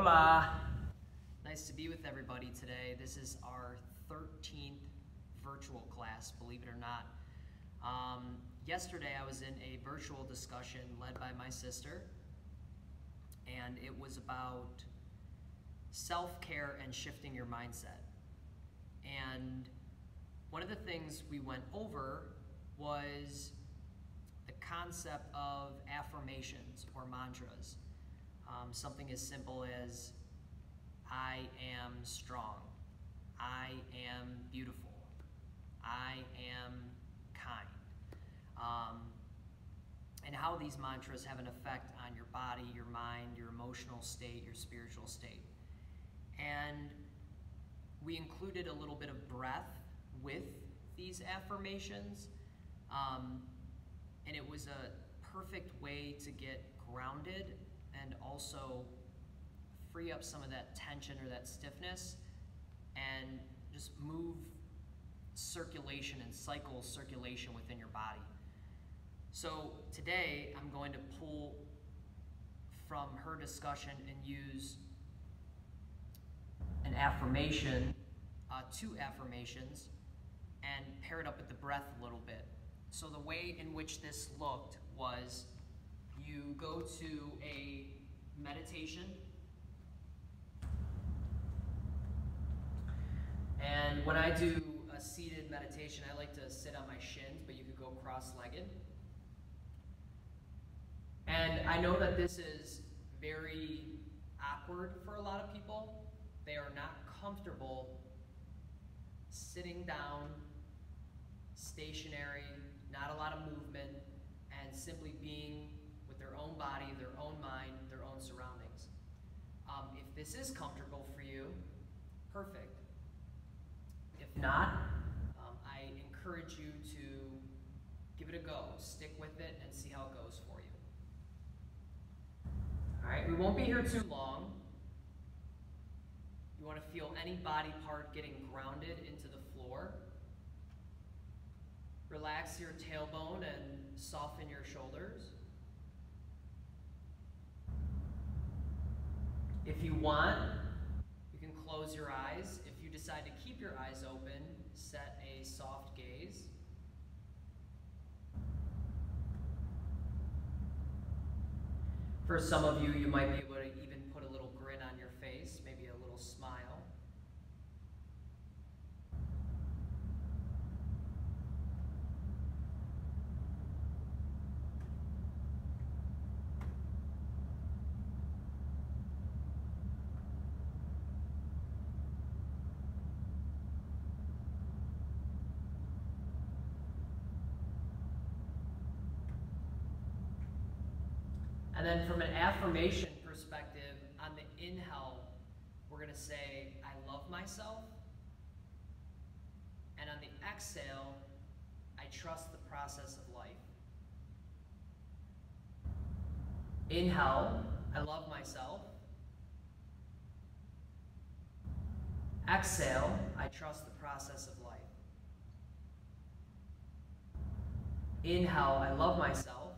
Hola! Nice to be with everybody today. This is our 13th virtual class, believe it or not. Yesterday I was in a virtual discussion led by my sister, and it was about self-care and shifting your mindset. And one of the things we went over was the concept of affirmations or mantras. Something as simple as, I am strong, I am beautiful, I am kind. And how these mantras have an effect on your body, your mind, your emotional state, your spiritual state. And we included a little bit of breath with these affirmations. And it was a perfect way to get grounded and also free up some of that tension or that stiffness and just move circulation and cycle circulation within your body. So today I'm going to pull from her discussion and use an affirmation, two affirmations, and pair it up with the breath a little bit. So the way in which this looked was you go to a meditation, and when I do a seated meditation, I like to sit on my shins, but you could go cross-legged. And I know that this is very awkward for a lot of people. They are not comfortable sitting down, stationary, not a lot of movement, and simply being with their own body, their own mind, their own surroundings. If this is comfortable for you, perfect. If not, I encourage you to give it a go. Stick with it and see how it goes for you. All right, we won't be here too long. You want to feel any body part getting grounded into the floor. Relax your tailbone and soften your shoulders. If you want, you can close your eyes. If you decide to keep your eyes open, set a soft gaze. For some of you, you might be able to even put a little grin on your face, maybe a little smile. And then from an affirmation perspective, on the inhale, we're going to say, I love myself. And on the exhale, I trust the process of life. Inhale, I love myself. Exhale, I trust the process of life. Inhale, I love myself.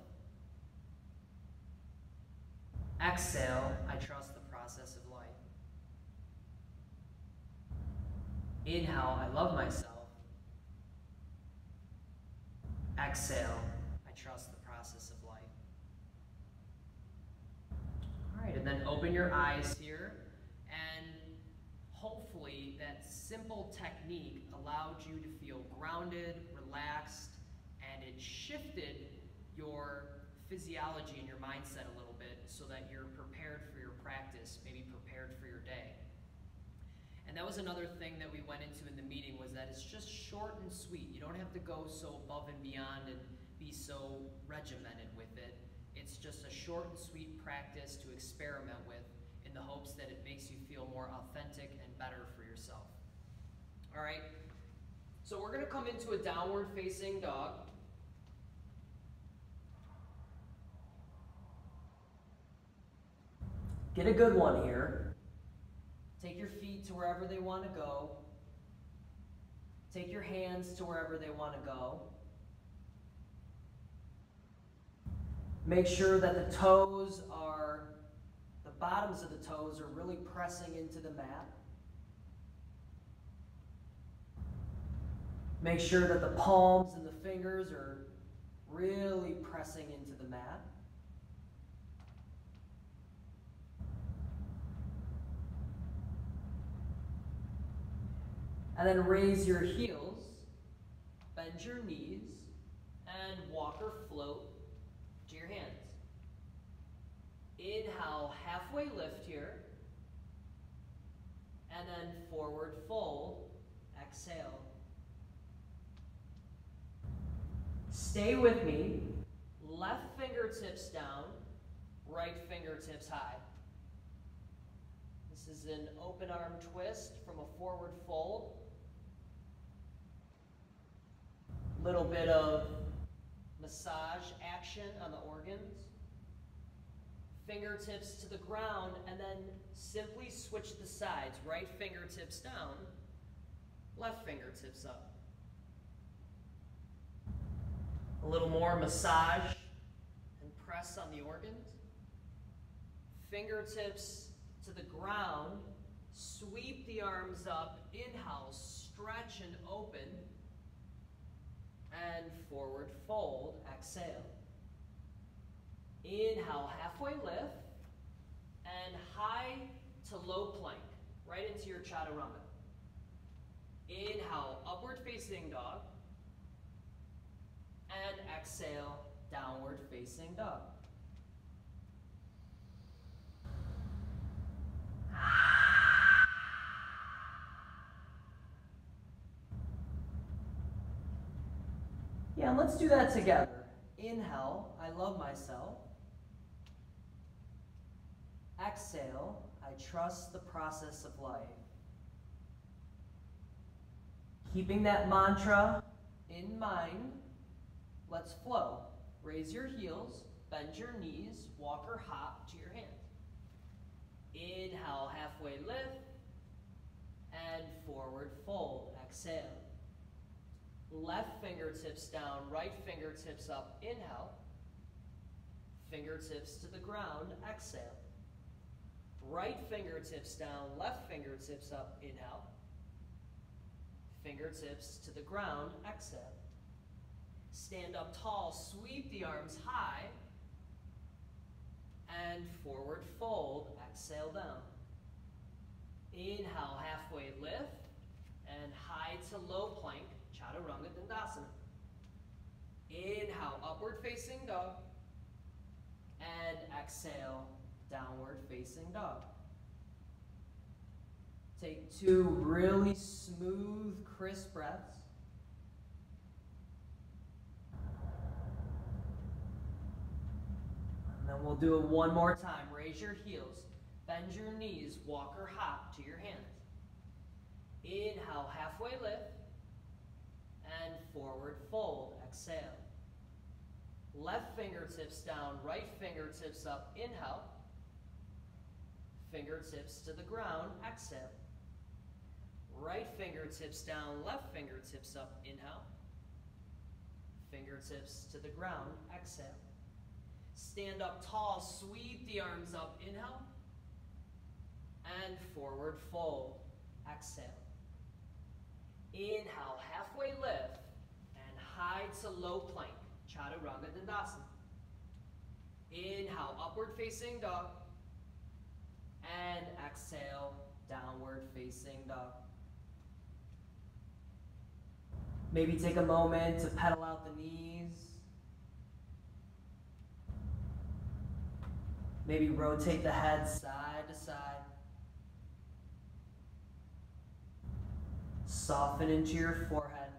Exhale, I trust the process of life. Inhale, I love myself. Exhale, I trust the process of life. All right, and then open your eyes here, and hopefully that simple technique allowed you to feel grounded, relaxed, and it shifted your physiology and your mindset a little bit so that you're prepared for your practice, maybe prepared for your day. And that was another thing that we went into in the meeting, was that it's just short and sweet. You don't have to go so above and beyond and be so regimented with it. It's just a short and sweet practice to experiment with in the hopes that it makes you feel more authentic and better for yourself. All right, so we're gonna come into a downward facing dog. Get a good one here. Take your feet to wherever they want to go. Take your hands to wherever they want to go. Make sure that the toes are the bottoms of the toes are really pressing into the mat. Make sure that the palms and the fingers are really pressing into the mat. And then raise your heels, bend your knees, and walk or float to your hands. Inhale, halfway lift here, and then forward fold, exhale. Stay with me, left fingertips down, right fingertips high. This is an open arm twist from a forward fold. Little bit of massage action on the organs. Fingertips to the ground, and then simply switch the sides. Right fingertips down, left fingertips up. A little more massage and press on the organs. Fingertips to the ground, sweep the arms up, inhale, stretch and open, and forward fold, exhale. Inhale, halfway lift, and high to low plank, right into your chaturanga. Inhale, upward facing dog, and exhale, downward facing dog. Yeah, and let's do that together. Inhale, I love myself. Exhale, I trust the process of life. Keeping that mantra in mind, let's flow. Raise your heels, bend your knees, walk or hop to your hands. Inhale, halfway lift, and forward fold, exhale. Left fingertips down, right fingertips up, inhale. Fingertips to the ground, exhale. Right fingertips down, left fingertips up, inhale. Fingertips to the ground, exhale. Stand up tall, sweep the arms high, and forward fold, exhale down. Inhale, halfway lift, and high to low plank, chaturanga dandasana. Inhale, upward facing dog, and exhale, downward facing dog. Take 2 really smooth, crisp breaths. And then we'll do it one more time. Raise your heels, bend your knees, walk or hop to your hands. Inhale, halfway lift, and forward fold, exhale. Left fingertips down, right fingertips up, inhale. Fingertips to the ground, exhale. Right fingertips down, left fingertips up, inhale. Fingertips to the ground, exhale. Stand up tall, sweep the arms up, inhale. And forward fold, exhale. Inhale, halfway lift, and high to low plank, chaturanga dandasana. Inhale, upward facing dog, and exhale, downward facing dog. Maybe take a moment to pedal out the knees. Maybe rotate the head side to side. Soften into your forehead.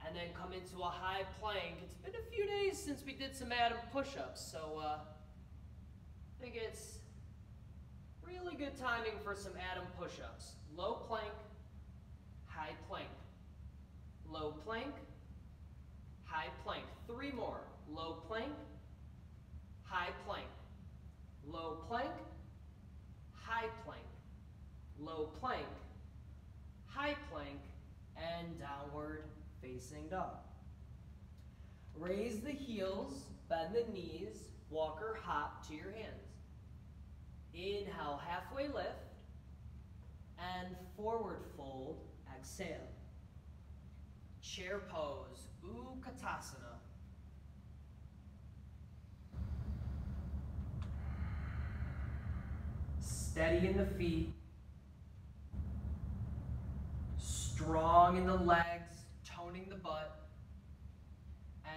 And then come into a high plank. It's been a few days since we did some Adam push-ups, so I think it's really good timing for some Adam push-ups. Low plank, high plank. Low plank, high plank. 3 more. Low plank, high plank. Low plank, high plank. Low plank, high plank, and downward facing dog. Raise the heels, bend the knees, walk or hop to your hands. Inhale, halfway lift, and forward fold, exhale. Chair pose, Utkatasana. Steady in the feet, strong in the legs, toning the butt,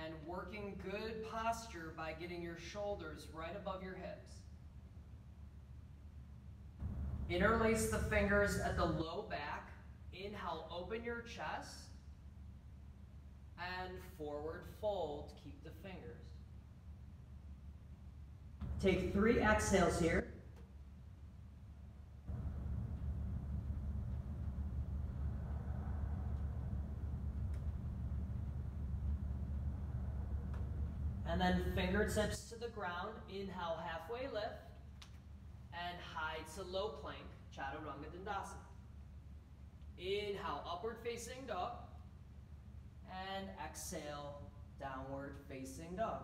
and working good posture by getting your shoulders right above your hips. Interlace the fingers at the low back. Inhale, open your chest, and forward fold, keep the fingers. Take 3 exhales here. And then fingertips to the ground. Inhale, halfway lift. And high to low plank, Chaturanga Dandasana. Inhale, upward facing dog. And exhale, downward facing dog.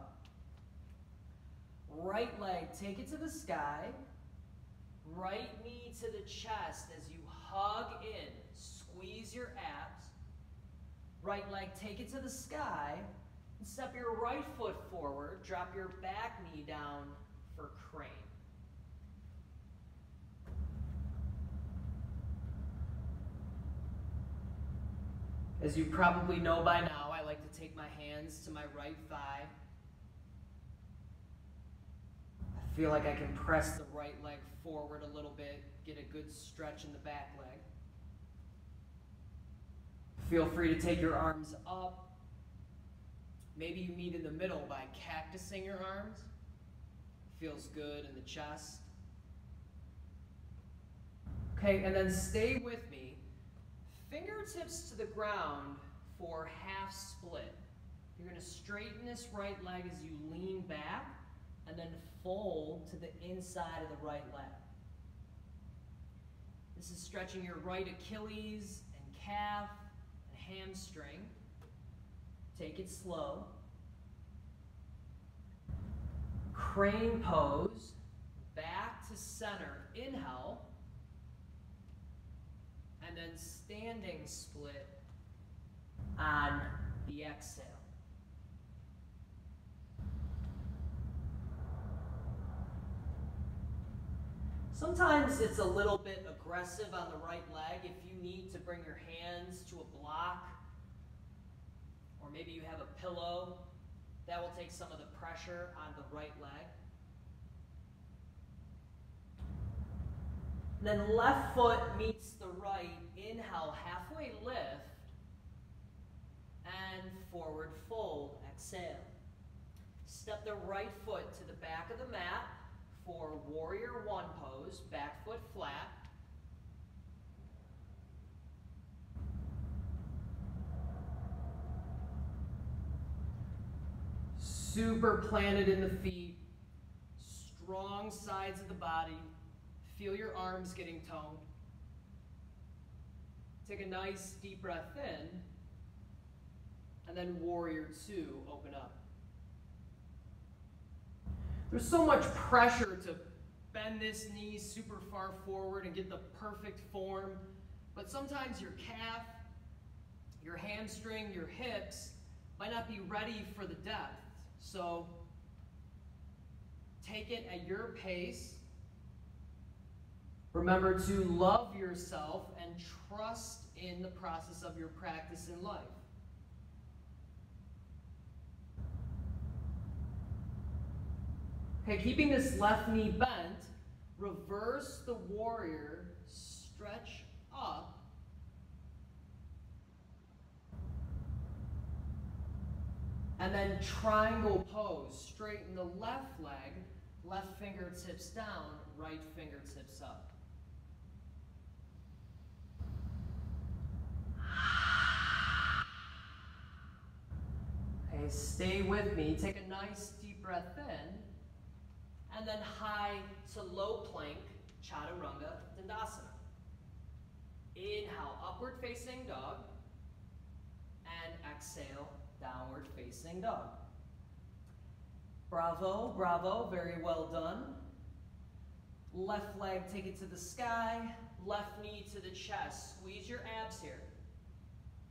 Right leg, take it to the sky. Right knee to the chest as you hug in. Squeeze your abs. Right leg, take it to the sky. And step your right foot forward. Drop your back knee down for crane. As you probably know by now, I like to take my hands to my right thigh. I feel like I can press the right leg forward a little bit, get a good stretch in the back leg. Feel free to take your arms up. Maybe you meet in the middle by cactusing your arms. Feels good in the chest. Okay, and then stay with me. Fingertips to the ground for half split. You're going to straighten this right leg as you lean back and then fold to the inside of the right leg. This is stretching your right Achilles and calf and hamstring. Take it slow. Crane pose, back to center. Inhale. And then standing split on the exhale. Sometimes it's a little bit aggressive on the right leg. If you need to bring your hands to a block, or maybe you have a pillow, that will take some of the pressure on the right leg. Then left foot meets the right. Inhale, halfway lift, and forward fold, exhale. Step the right foot to the back of the mat for Warrior One pose, back foot flat. Super planted in the feet, strong sides of the body. Feel your arms getting toned. Take a nice deep breath in, and then Warrior Two, open up. There's so much pressure to bend this knee super far forward and get the perfect form, but sometimes your calf, your hamstring, your hips might not be ready for the depth. So take it at your pace. Remember to love yourself and trust in the process of your practice in life. Okay, keeping this left knee bent, reverse the warrior, stretch up. And then triangle pose, straighten the left leg, left fingertips down, right fingertips up. Okay, stay with me. Take a nice deep breath in. And then high to low plank, Chaturanga Dandasana. Inhale, upward facing dog. And exhale, downward facing dog. Bravo, bravo, very well done. Left leg, take it to the sky. Left knee to the chest. Squeeze your abs here.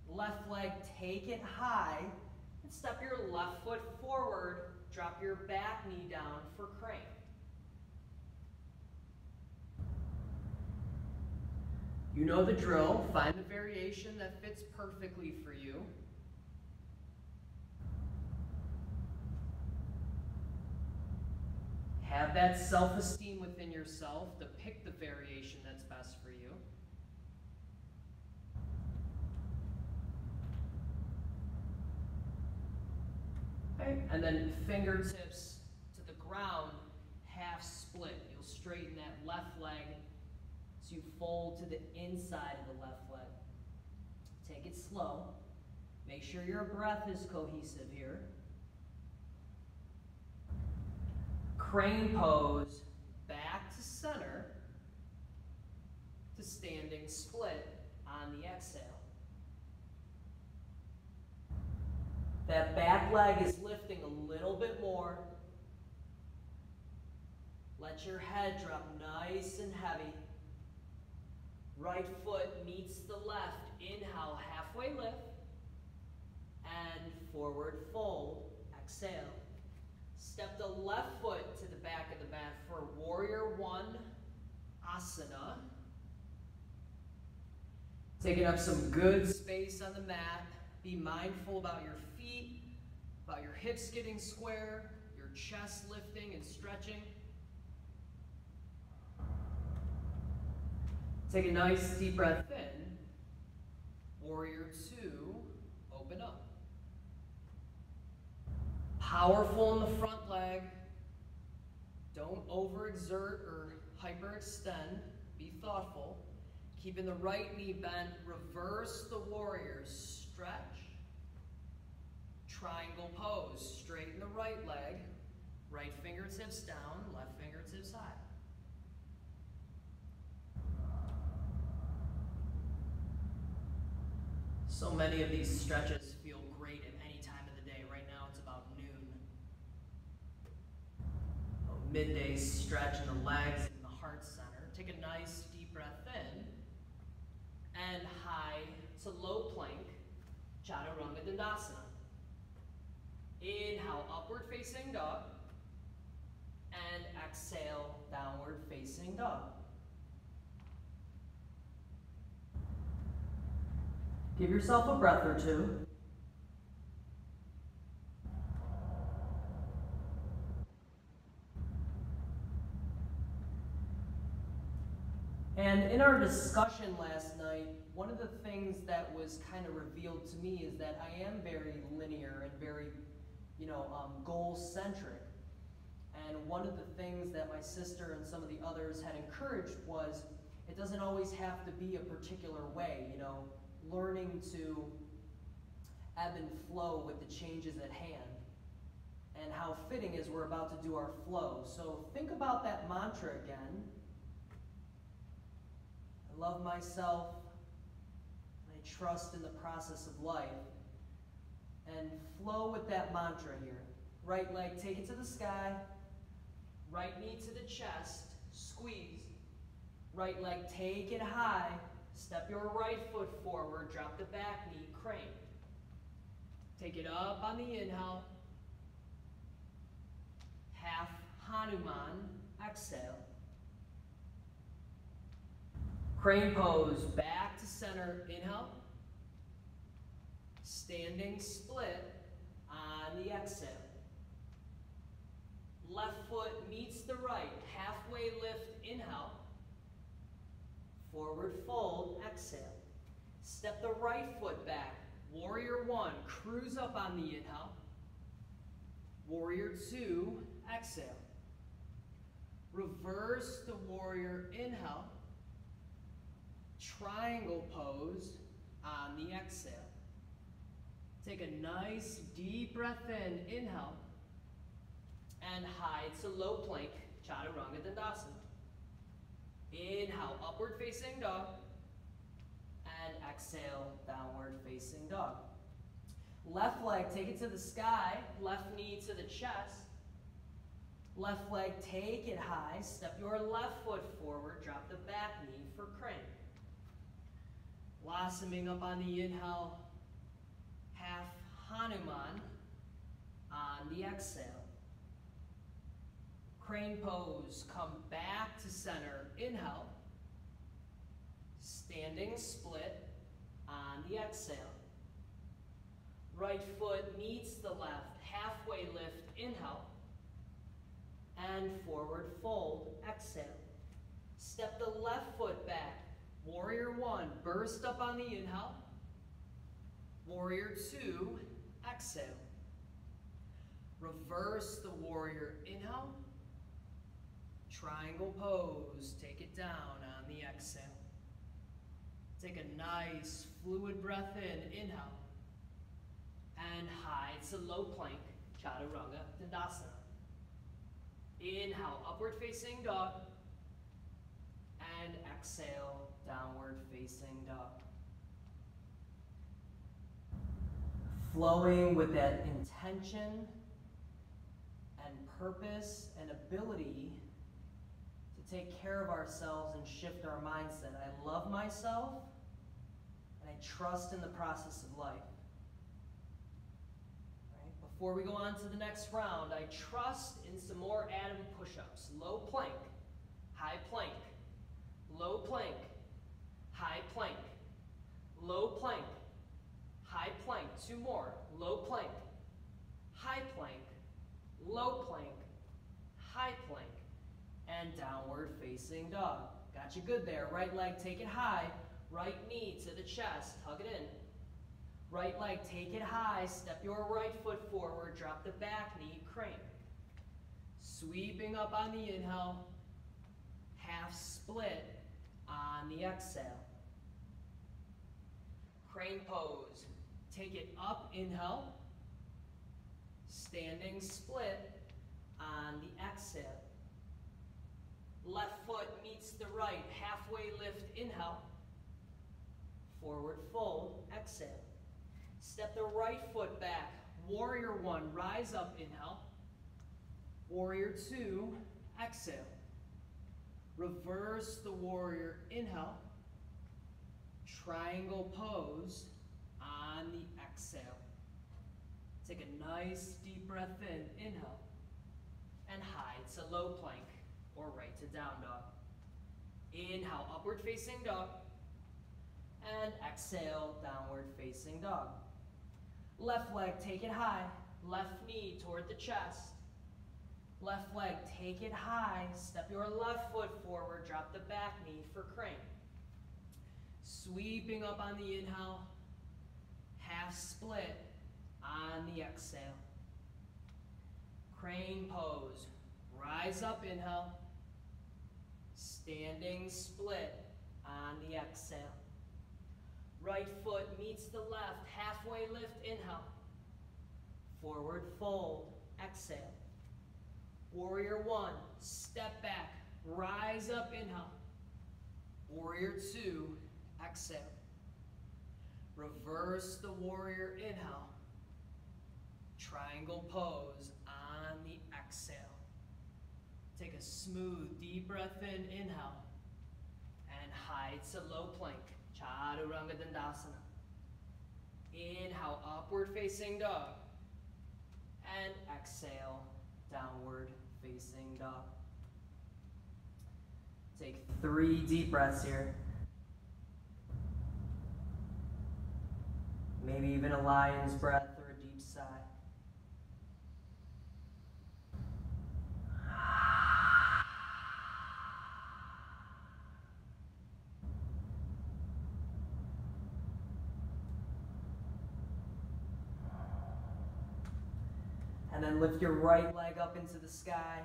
Left leg, take it high. And step your left foot forward. Drop your back knee down for crane. You know the drill. Find the variation that fits perfectly for you. Have that self-esteem within yourself to pick the variation that's best for you. Okay. And then fingertips to the ground, half split. You'll straighten that left leg so you fold to the inside of the left leg. Take it slow. Make sure your breath is cohesive here. Crane pose, back to center, to standing split on the exhale. That back leg is lifting a little bit more. Let your head drop nice and heavy. Right foot meets the left. Inhale, halfway lift. And forward fold. Exhale. Step the left foot to the back of the mat for Warrior One Asana. Taking up some good space on the mat. Be mindful about your feet, about your hips getting square, your chest lifting and stretching. Take a nice deep breath in. Warrior Two, open up. Powerful in the front leg. Don't overexert or hyperextend. Be thoughtful. Keeping the right knee bent. Reverse the warrior. Stretch. Triangle pose. Straighten the right leg. Right fingertips down. Left fingertips high. So many of these stretches feel great at any time of the day. Right now it's about noon. A midday stretch in the legs and the heart center. Take a nice deep breath in. And high to low plank, Chaturanga Dandasana. Inhale, upward facing dog. And exhale, downward facing dog. Give yourself a breath or two. And in our discussion last night, one of the things that was kind of revealed to me is that I am very linear and very, goal-centric. And one of the things that my sister and some of the others had encouraged was it doesn't always have to be a particular way, learning to ebb and flow with the changes at hand. And how fitting is we're about to do our flow. So think about that mantra again. I love myself. I trust in the process of life. And flow with that mantra here. Right leg, take it to the sky. Right knee to the chest. Squeeze. Right leg, take it high. Step your right foot forward, drop the back knee, crane. Take it up on the inhale. Half Hanuman, exhale. Crane pose, back to center, inhale. Standing split on the exhale. Left foot meets the right, halfway lift, inhale. Forward fold, exhale. Step the right foot back. Warrior One, cruise up on the inhale. Warrior Two, exhale. Reverse the warrior, inhale. Triangle pose on the exhale. Take a nice deep breath in, inhale. And high to low plank, Chaturanga Dandasana. Inhale, upward facing dog. And exhale, downward facing dog. Left leg, take it to the sky. Left knee to the chest. Left leg, take it high. Step your left foot forward. Drop the back knee for crane. Blossoming up on the inhale. Half Hanuman on the exhale. Crane pose. Come back to center. Inhale. Standing split on the exhale. Right foot meets the left. Halfway lift. Inhale. And forward fold, exhale. Step the left foot back. Warrior one, burst up on the inhale. Warrior two, exhale. Reverse the warrior inhale. Triangle pose, take it down on the exhale. Take a nice fluid breath in, inhale. And high to low plank, Chaturanga Dandasana. Inhale, upward facing dog. And exhale, downward facing dog. Flowing with that intention and purpose and ability to take care of ourselves and shift our mindset. I love myself and I trust in the process of life. Before we go on to the next round, I trust in some more Adam push-ups. Low plank, high plank, low plank, high plank, low plank, high plank. Two more. Low plank, high plank, low plank, high plank, and downward facing dog. Got you good there. Right leg, take it high. Right knee to the chest, hug it in. Right leg, take it high, step your right foot forward, drop the back knee, crane. Sweeping up on the inhale, half split on the exhale. Crane pose, take it up, inhale, standing split on the exhale. Left foot meets the right, halfway lift, inhale, forward fold, exhale. Step the right foot back. Warrior one, rise up, inhale. Warrior two, exhale. Reverse the warrior, inhale. Triangle pose on the exhale. Take a nice deep breath in, inhale. And high to low plank or right to down dog. Inhale, upward facing dog. And exhale, downward facing dog. Left leg, take it high. Left knee toward the chest. Left leg, take it high. Step your left foot forward. Drop the back knee for crane. Sweeping up on the inhale. Half split on the exhale. Crane pose. Rise up, inhale. Standing split on the exhale. Right foot meets the left, halfway lift, inhale. Forward fold, exhale. Warrior one, step back, rise up, inhale. Warrior two, exhale. Reverse the warrior, inhale. Triangle pose on the exhale. Take a smooth, deep breath in, inhale. And high to low plank. Chaturanga Dandasana. Inhale, upward facing dog. And exhale, downward facing dog. Take 3 deep breaths here. Maybe even a lion's breath or a deep sigh. And then lift your right leg up into the sky.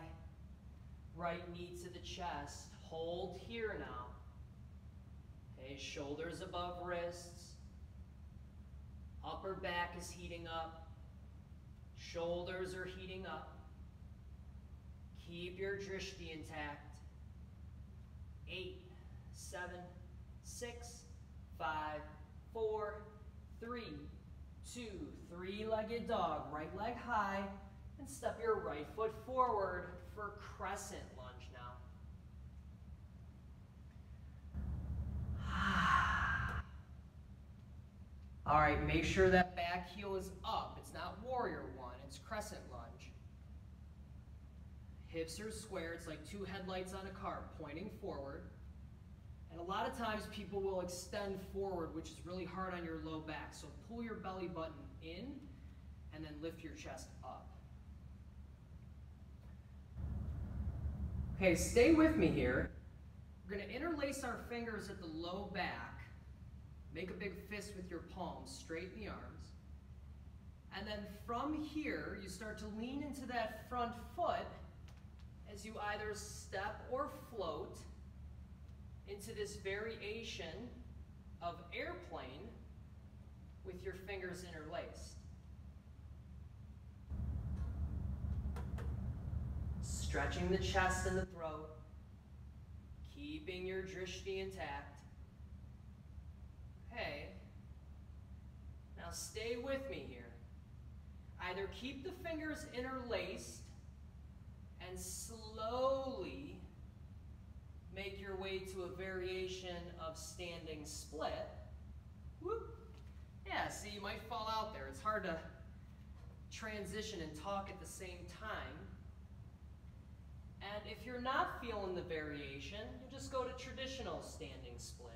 Right knee to the chest. Hold here now. Okay, shoulders above wrists. Upper back is heating up. Shoulders are heating up. Keep your drishti intact. 8, 7, 6, 5, 4, 3, 2, 3-legged dog. Right leg high. And step your right foot forward for crescent lunge now. All right, make sure that back heel is up. It's not warrior one, it's crescent lunge. Hips are square, it's like two headlights on a car pointing forward. And a lot of times people will extend forward, which is really hard on your low back. So pull your belly button in and then lift your chest up. Okay, stay with me here. We're going to interlace our fingers at the low back. Make a big fist with your palms, straighten the arms. And then from here, you start to lean into that front foot as you either step or float into this variation of airplane with your fingers interlaced. Stretching the chest and the throat, keeping your drishti intact. Okay, now stay with me here. Either keep the fingers interlaced and slowly make your way to a variation of standing split. Whoop. Yeah, see, you might fall out there. It's hard to transition and talk at the same time. And if you're not feeling the variation, you just go to traditional standing split.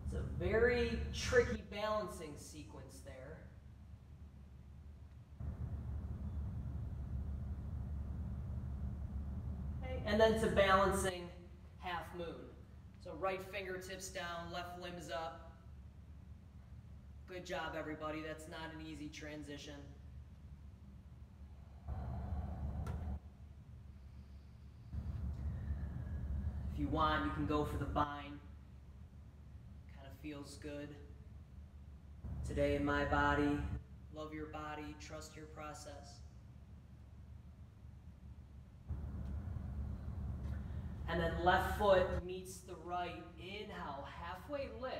It's a very tricky balancing sequence there. Okay, and then to balancing half moon. So right fingertips down, left limbs up. Good job, everybody. That's not an easy transition. If you want, you can go for the bind. Kind of feels good. Today in my body, love your body, trust your process. And then left foot meets the right. Inhale, halfway lift.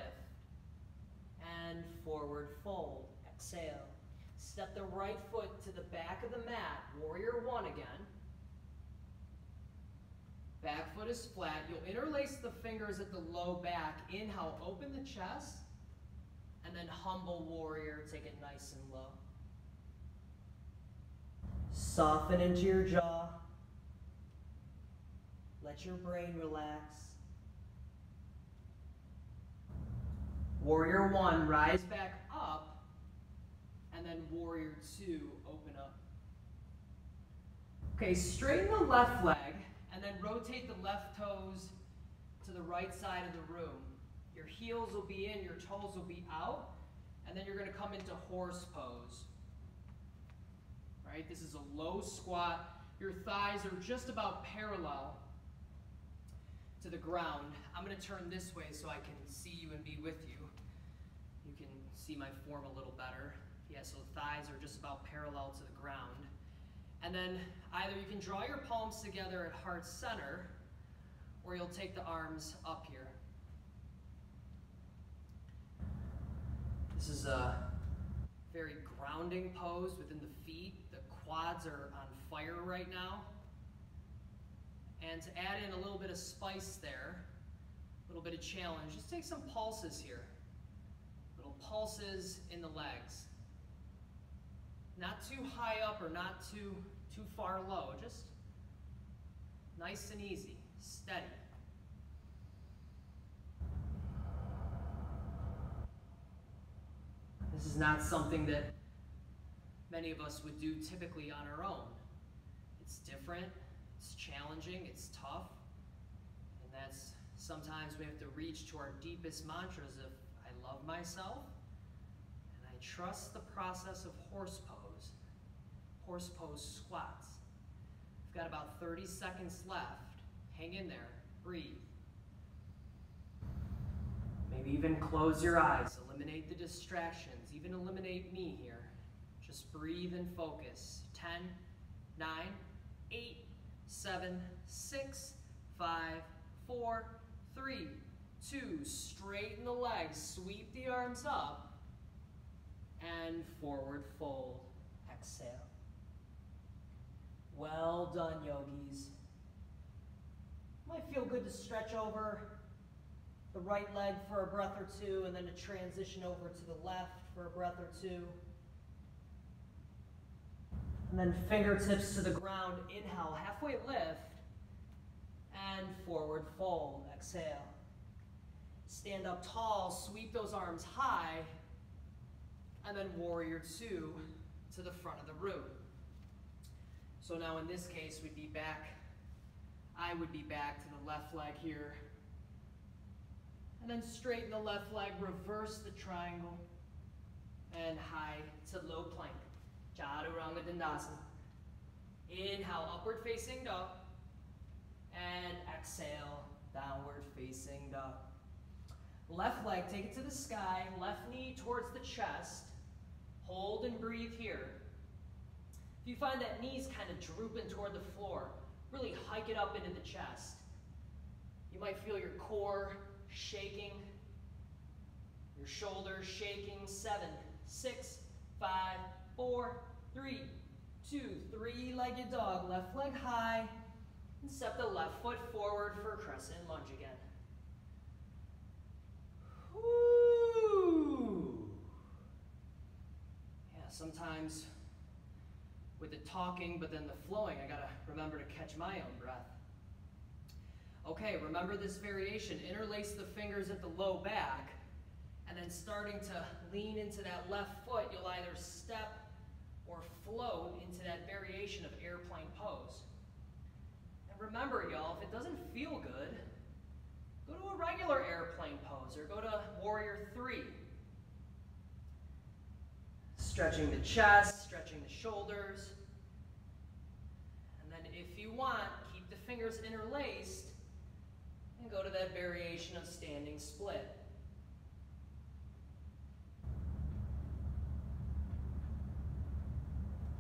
And forward fold. Exhale. Step the right foot to the back of the mat. Warrior one again. Back foot is flat. You'll interlace the fingers at the low back. Inhale, open the chest. And then humble warrior. Take it nice and low. Soften into your jaw. Let your brain relax. Warrior one, rise back up. And then warrior two, open up. Okay, straighten the left leg. And then rotate the left toes to the right side of the room. Your heels will be in, your toes will be out, and then you're going to come into horse pose. Right? This is a low squat. Your thighs are just about parallel to the ground. I'm going to turn this way so I can see you and be with you. You can see my form a little better. Yeah, so the thighs are just about parallel to the ground. And then either you can draw your palms together at heart center, or you'll take the arms up here. This is a very grounding pose within the feet. The quads are on fire right now. And to add in a little bit of spice there, a little bit of challenge, just take some pulses here. Little pulses in the legs. Not too high up or not too far low, just nice and easy, steady. This is not something that many of us would do typically on our own. It's different, it's challenging, it's tough, and that's sometimes we have to reach to our deepest mantras of I love myself and I trust the process of horse pose squats. We've got about 30 seconds left. Hang in there, breathe. Maybe even close your eyes, eliminate the distractions, even eliminate me here. Just breathe and focus. 10, 9, 8, 7, 6, 5, 4, 3, 2. Straighten the legs, sweep the arms up, and forward fold. exhale. Well done, yogis. Might feel good to stretch over the right leg for a breath or two, and then to transition over to the left for a breath or two. And then fingertips to the ground, inhale, halfway lift, and forward fold, exhale. Stand up tall, sweep those arms high, and then warrior two to the front of the room. So now in this case, I would be back to the left leg here. And then straighten the left leg, reverse the triangle, and high to low plank. Chaturanga Dandasana. Inhale, upward facing dog. And exhale, downward facing dog. Left leg, take it to the sky. Left knee towards the chest. Hold and breathe here. If you find that knee's kind of drooping toward the floor, really hike it up into the chest. You might feel your core shaking, your shoulders shaking. 7, 6, 5, 4, 3, 2, three-legged dog. Left leg high, and step the left foot forward for a crescent lunge again. Woo! Yeah, sometimes with the talking, but then the flowing, I gotta remember to catch my own breath. Okay, remember this variation. Interlace the fingers at the low back, and then starting to lean into that left foot, you'll either step or float into that variation of airplane pose. And remember, y'all, if it doesn't feel good, go to a regular airplane pose or go to warrior 3. Stretching the chest, stretching the shoulders. And then if you want, keep the fingers interlaced and go to that variation of standing split.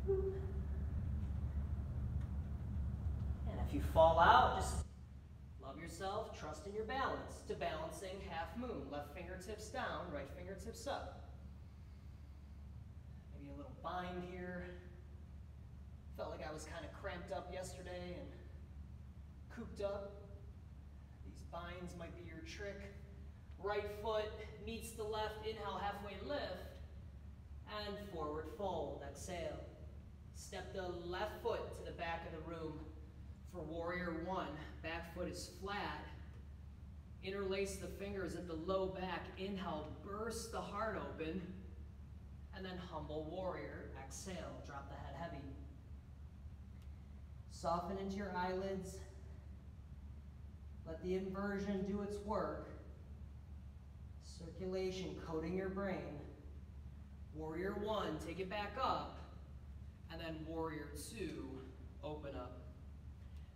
And if you fall out, just love yourself, trust in your balance. To balancing half moon. Left fingertips down, right fingertips up. Maybe a little bind here. Felt like I was kind of cramped up yesterday and cooped up. These binds might be your trick. Right foot meets the left, inhale, halfway lift, and forward fold, exhale. Step the left foot to the back of the room for warrior 1. Back foot is flat. Interlace the fingers at the low back. Inhale, burst the heart open. And then humble warrior. Exhale, drop the head heavy. Soften into your eyelids. Let the inversion do its work. Circulation coating your brain. Warrior 1, take it back up. And then warrior 2, open up.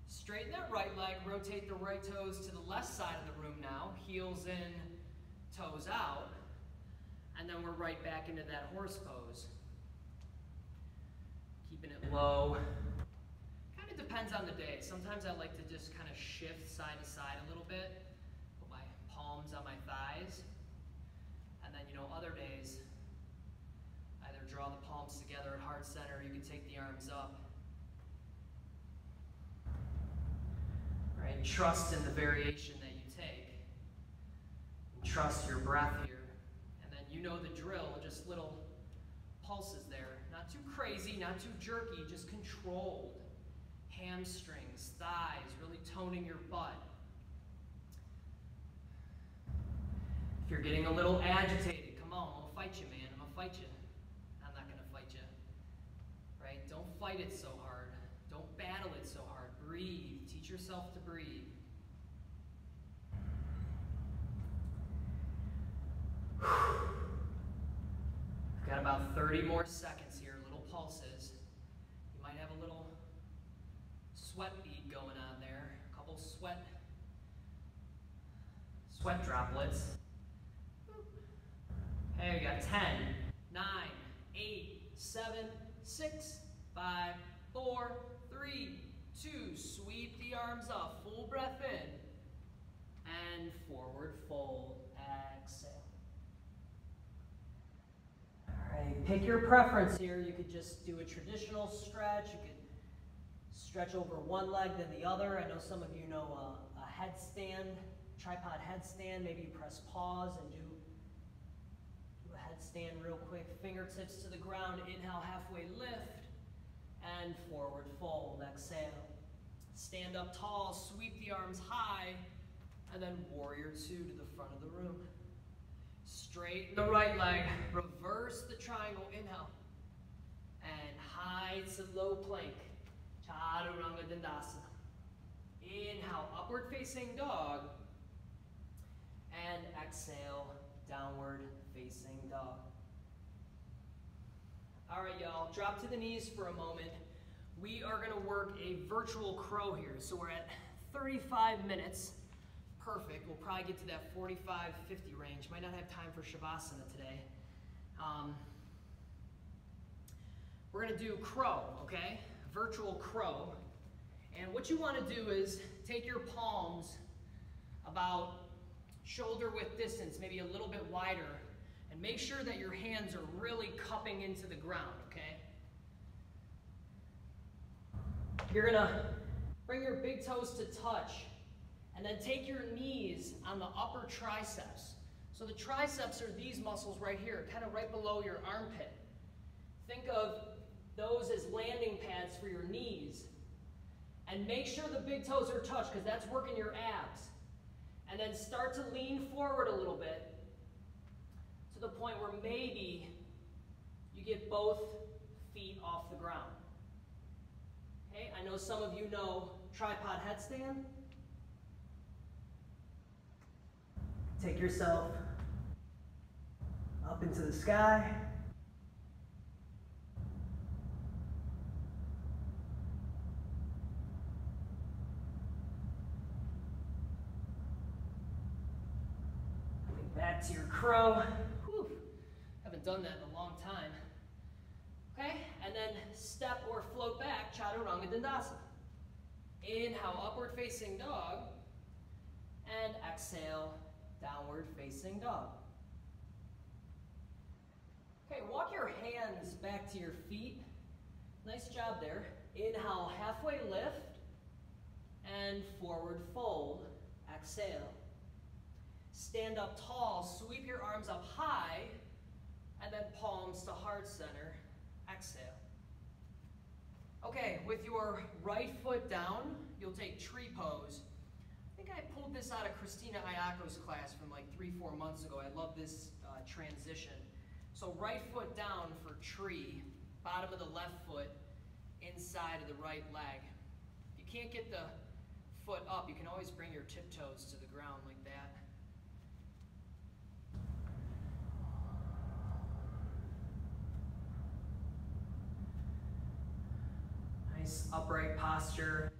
Straighten that right leg, rotate the right toes to the left side of the room now. Heels in, toes out. And then we're right back into that horse pose. Keeping it low. Kind of depends on the day. Sometimes I like to just kind of shift side to side a little bit. Put my palms on my thighs. And then, other days, either draw the palms together at heart center, or you can take the arms up. Right? Trust in the variation that you take. Trust your breath here. And then you know the drill, just little pulses there. Not too crazy, not too jerky, just controlled. Hamstrings, thighs, really toning your butt. If you're getting a little agitated, come on, I'm gonna fight you, man. I'm gonna fight you. I'm not gonna fight you. Right? Don't fight it so hard. Don't battle it so hard. Breathe. Teach yourself to breathe. We've got about 30 more seconds here, little pulses. You might have a little sweat bead going on there, a couple sweat droplets. Okay, we got 10, 9, 8, 7, 6, 5, 4, 3, 2, sweep the arms up, full breath in, and forward fold, exhale. All right, pick your preference here. You could just do a traditional stretch. You could stretch over one leg then the other. I know some of you know a headstand, tripod headstand. Maybe you press pause and do a headstand real quick. Fingertips to the ground. Inhale, halfway lift, and forward fold. Exhale. Stand up tall, sweep the arms high, and then warrior two to the front of the room. Straighten the right leg, reverse the triangle, inhale, and high to low plank, Chaturanga Dandasana. Inhale, upward facing dog, and exhale, downward facing dog. All right, y'all, drop to the knees for a moment. We are gonna work a virtual crow here. So we're at 35 minutes. Perfect. We'll probably get to that 45, 50 range. Might not have time for Shavasana today. We're gonna do crow, okay? Virtual crow. And what you wanna do is take your palms about shoulder width distance, maybe a little bit wider, and make sure that your hands are really cupping into the ground, okay? You're gonna bring your big toes to touch, and then take your knees on the upper triceps. So the triceps are these muscles right here, kind of right below your armpit. Think of those as landing pads for your knees. And make sure the big toes are touched, because that's working your abs. And then start to lean forward a little bit to the point where maybe you get both feet off the ground. Okay, I know some of you know tripod headstand. Take yourself up into the sky. Coming back to your crow. Whew. Haven't done that in a long time. Okay, and then step or float back, Chaturanga Dandasana. Inhale, upward facing dog, and exhale, downward facing dog. Okay, walk your hands back to your feet. Nice job there. Inhale, halfway lift, and forward fold. Exhale. Stand up tall, sweep your arms up high, and then palms to heart center. Exhale. Okay, with your right foot down, you'll take tree pose. I think I pulled this out of Christina Ayako's class from like 3-4 months ago. I love this transition. So right foot down for tree, bottom of the left foot, inside of the right leg. If you can't get the foot up, you can always bring your tiptoes to the ground like that. Nice upright posture.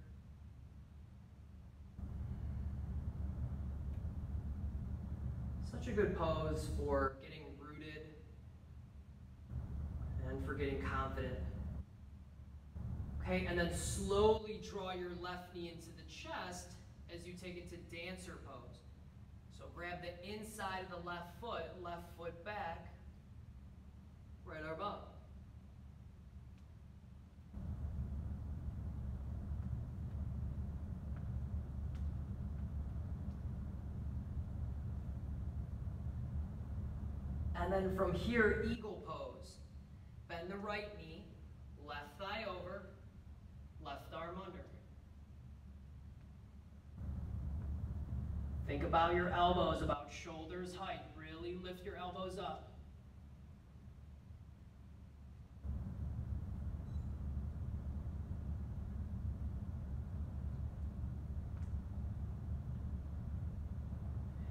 Such a good pose for getting rooted and for getting confident. Okay, and then slowly draw your left knee into the chest as you take it to dancer pose. So grab the inside of the left foot back, right arm up. And then from here, eagle pose. Bend the right knee, left thigh over, left arm under. Think about your elbows, about shoulders height. Really lift your elbows up.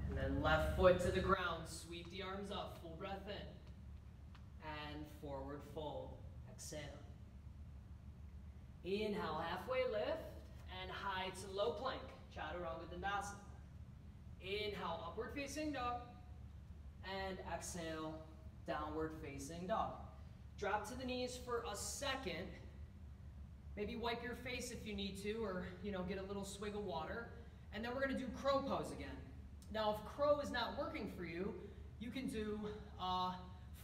And then left foot to the ground, sweep the arms up, full breath in, and forward fold, exhale. Inhale, halfway lift, and high to low plank, Chaturanga Dandasana. Inhale, upward facing dog, and exhale, downward facing dog. Drop to the knees for a second. Maybe wipe your face if you need to, or get a little swig of water. And then we're gonna do crow pose again. Now, if crow is not working for you, you can do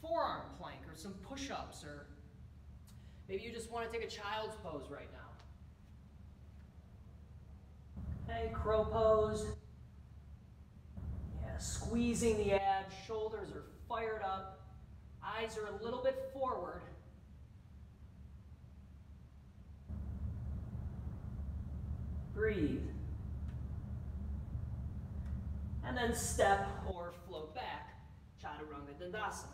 forearm plank or some push-ups, or maybe you just want to take a child's pose right now. Okay, crow pose. Yeah, squeezing the abs, shoulders are fired up, eyes are a little bit forward. Breathe. And then step or float back, Chaturanga Dandasana.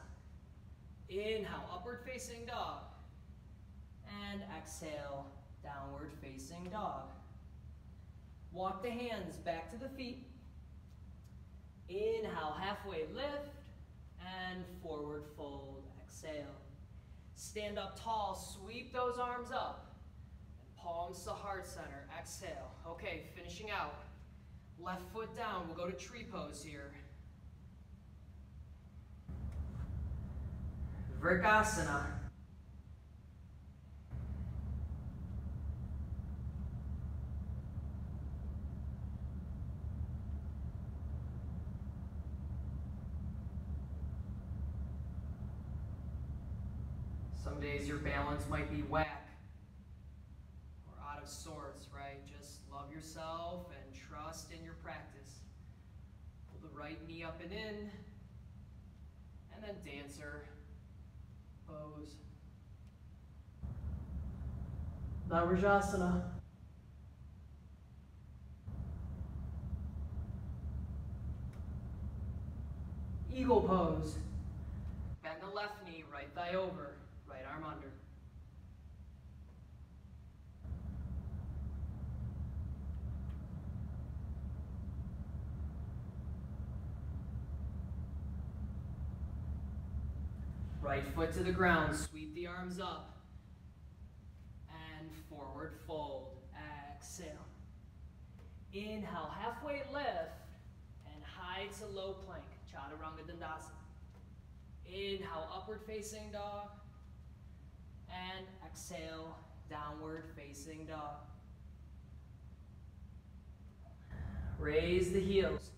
Inhale, upward facing dog. And exhale, downward facing dog. Walk the hands back to the feet. Inhale, halfway lift, and forward fold, exhale. Stand up tall, sweep those arms up. Palms to heart center, exhale. Okay, finishing out. Left foot down, we'll go to tree pose here. Vrikasana. Some days your balance might be whack or out of sorts, right? Just love yourself and trust in your practice. Pull the right knee up and in, and then dancer pose. Navrajasana. Eagle pose. Bend the left knee, right thigh over, right arm under. Right foot to the ground, sweep the arms up, and forward fold, exhale. Inhale, halfway lift, and high to low plank, Chaturanga Dandasana. Inhale, upward facing dog, and exhale, downward facing dog. Raise the heels,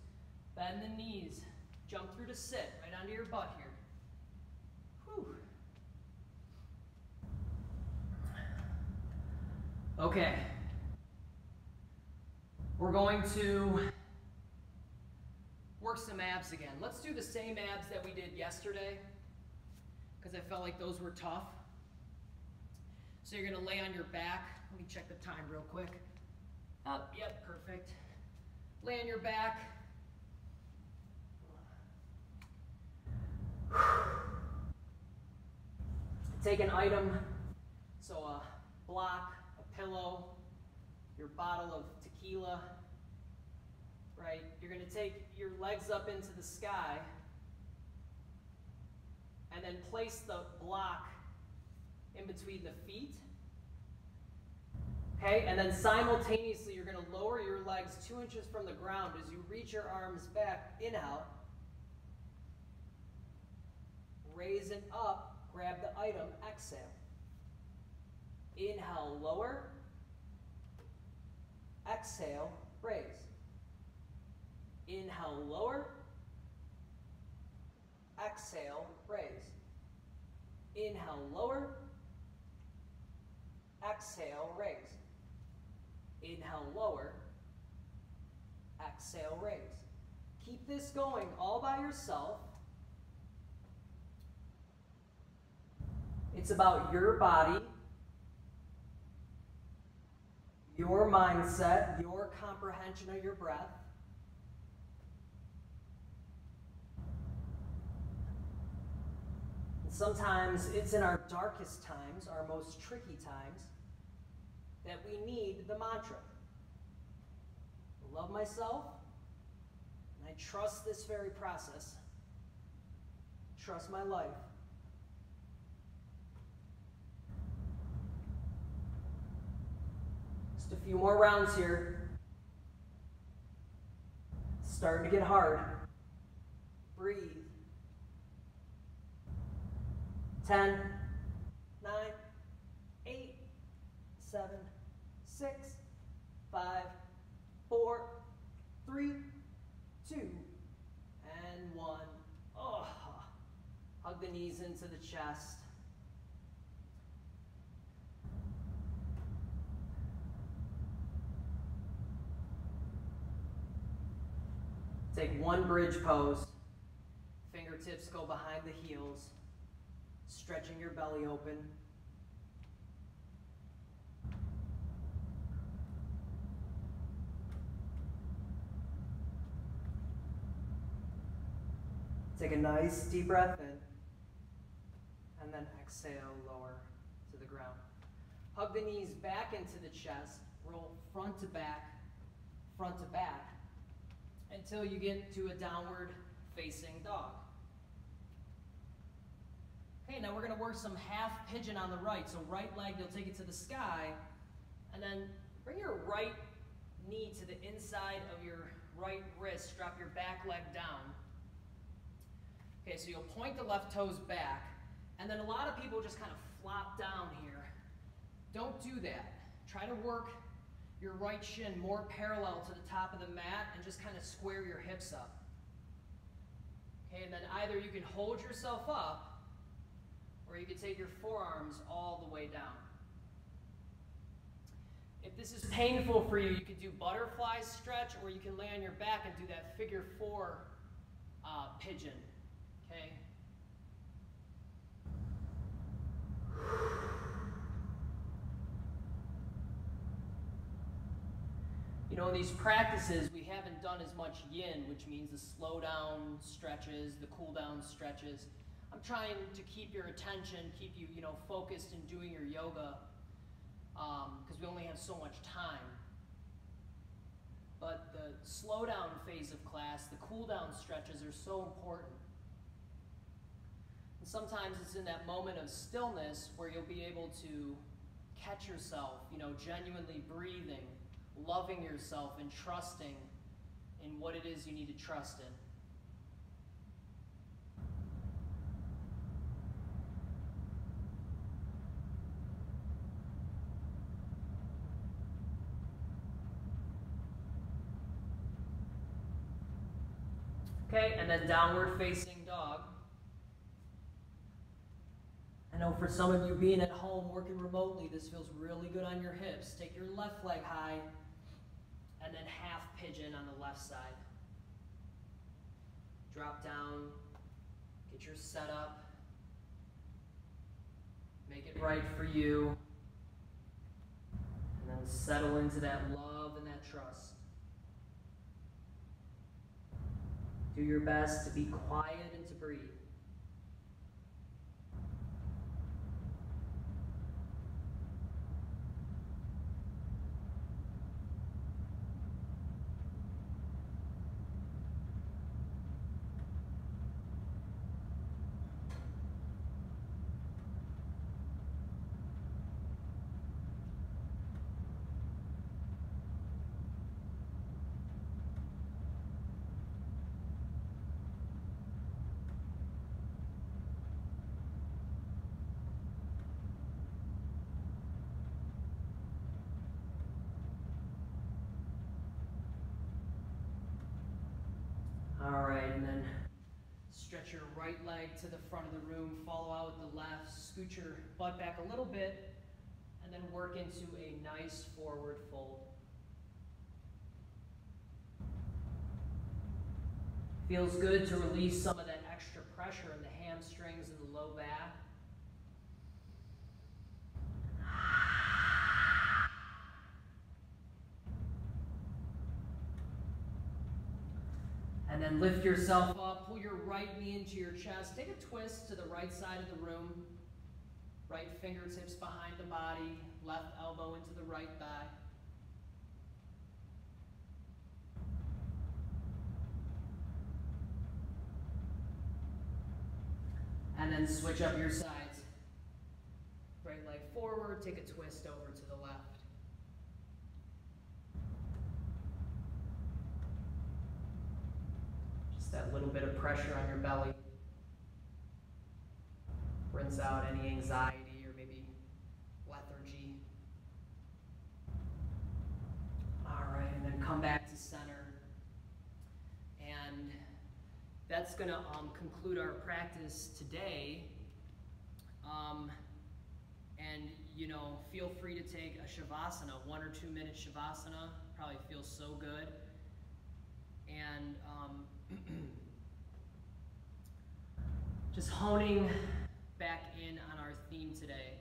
bend the knees, jump through to sit, right onto your butt here. Whew. Okay, we're going to work some abs again. Let's do the same abs that we did yesterday, because I felt like those were tough. So you're gonna lay on your back. Let me check the time real quick. Up, yep, perfect. Lay on your back. Take an item, so a block, a pillow, your bottle of tequila, right? You're gonna take your legs up into the sky and then place the block in between the feet. Okay, and then simultaneously you're gonna lower your legs 2 inches from the ground as you reach your arms back. Inhale. Raise it up. Grab the item, exhale. Inhale, lower. Exhale, raise. Inhale, lower. Exhale, raise. Inhale, lower. Exhale, raise. Inhale, lower. Exhale, raise. Keep this going all by yourself. It's about your body, your mindset, your comprehension of your breath. And sometimes it's in our darkest times, our most tricky times, that we need the mantra. I love myself, and I trust this very process. Trust my life. Just a few more rounds here. It's starting to get hard. Breathe. 10, 9, 8, 7, 6, 5, 4, 3, 2, and 1. Oh, hug the knees in into the chest. Take one bridge pose. Fingertips go behind the heels, stretching your belly open. Take a nice deep breath in, and then exhale, lower to the ground. Hug the knees back into the chest, roll front to back, until you get to a downward facing dog. Okay, now we're going to work some half pigeon on the right. So right leg, you'll take it to the sky, and then bring your right knee to the inside of your right wrist. Drop your back leg down. Okay, so you'll point the left toes back, and then a lot of people just kind of flop down here. Don't do that. Try to work your right shin more parallel to the top of the mat and just kind of square your hips up. Okay, and then either you can hold yourself up, or you can take your forearms all the way down. If this is painful for you, you can do butterfly stretch, or you can lay on your back and do that figure 4 pigeon. Okay? You know, in these practices, we haven't done as much yin, which means the slow down stretches, the cool down stretches. I'm trying to keep your attention, keep you, focused in doing your yoga, because we only have so much time. But the slow down phase of class, the cool down stretches are so important. And sometimes it's in that moment of stillness where you'll be able to catch yourself, genuinely breathing, loving yourself, and trusting in what it is you need to trust in. Okay, and then downward facing dog. I know for some of you being at home, working remotely, this feels really good on your hips. Take your left leg high, and then half pigeon on the left side. Drop down, get your setup, make it right for you, and then settle into that love and that trust. Do your best to be quiet and to breathe. All right, and then stretch your right leg to the front of the room, follow out with the left, scoot your butt back a little bit, and then work into a nice forward fold. Feels good to release some of that extra pressure in the hamstrings and the low back. And then lift yourself up, pull your right knee into your chest, take a twist to the right side of the room, right fingertips behind the body, left elbow into the right thigh. And then switch up your sides. Right leg forward, take a twist over to the left. That little bit of pressure on your belly. Rinse out any anxiety or maybe lethargy. All right, and then come back to center. And that's going to conclude our practice today. And feel free to take a shavasana, 1 or 2 minute shavasana. Probably feels so good. And just honing back in on our theme today,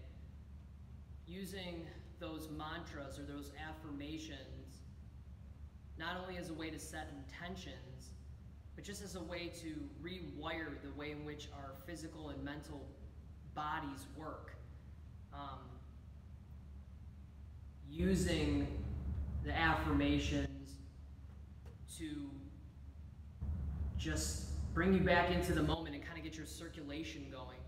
using those mantras or those affirmations, not only as a way to set intentions, but just as a way to rewire the way in which our physical and mental bodies work. Using the affirmations to just bring you back into the moment and kind of get your circulation going.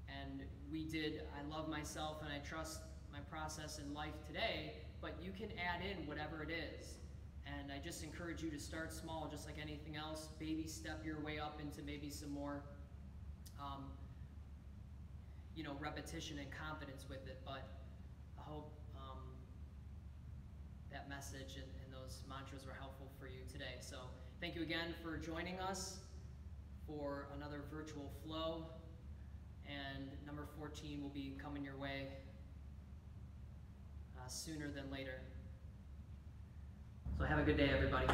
And I love myself and I trust my process in life today, but you can add in whatever it is. And I just encourage you to start small, just like anything else. Baby step your way up into maybe some more repetition and confidence with it. But I hope that message and those mantras were helpful for you today. So thank you again for joining us for another virtual flow. And number 14 will be coming your way sooner than later. So have a good day, everybody.